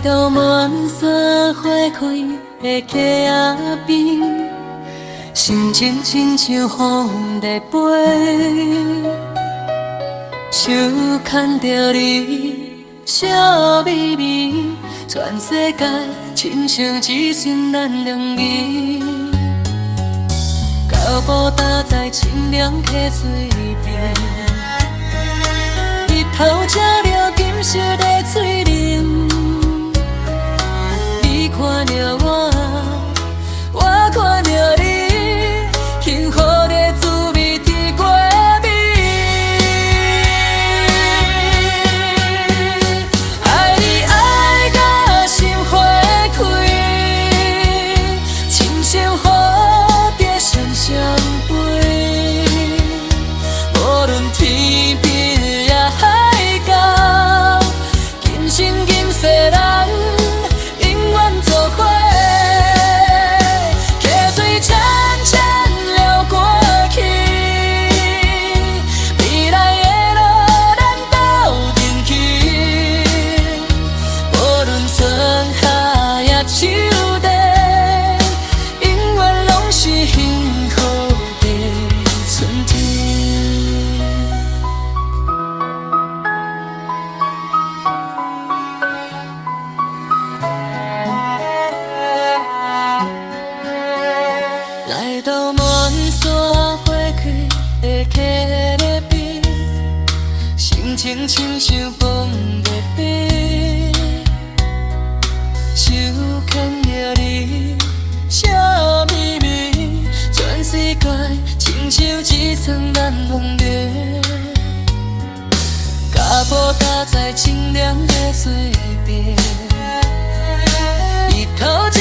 到满山花开的溪仔边，心情亲像风在飞，想牵着你笑眯眯，全世界亲像只剩咱两个。脚步踏在清凉溪水边，日头照着金色的水灵。你看着我，我看着你，幸福的滋味甜过蜜。爱你爱到心花开，亲像蝴蝶双双飞。无论天边也海角，今生今世咱永远做伙。溪水浅浅流过去，未来的路咱斗阵去。无论春夏也秋冬，永远拢是幸福的春天。来到满山花开的溪仔边，心情亲像风在飞，手牵着你笑眯眯，全世界亲像只剩咱两个。脚步踏在清凉的水边，日头照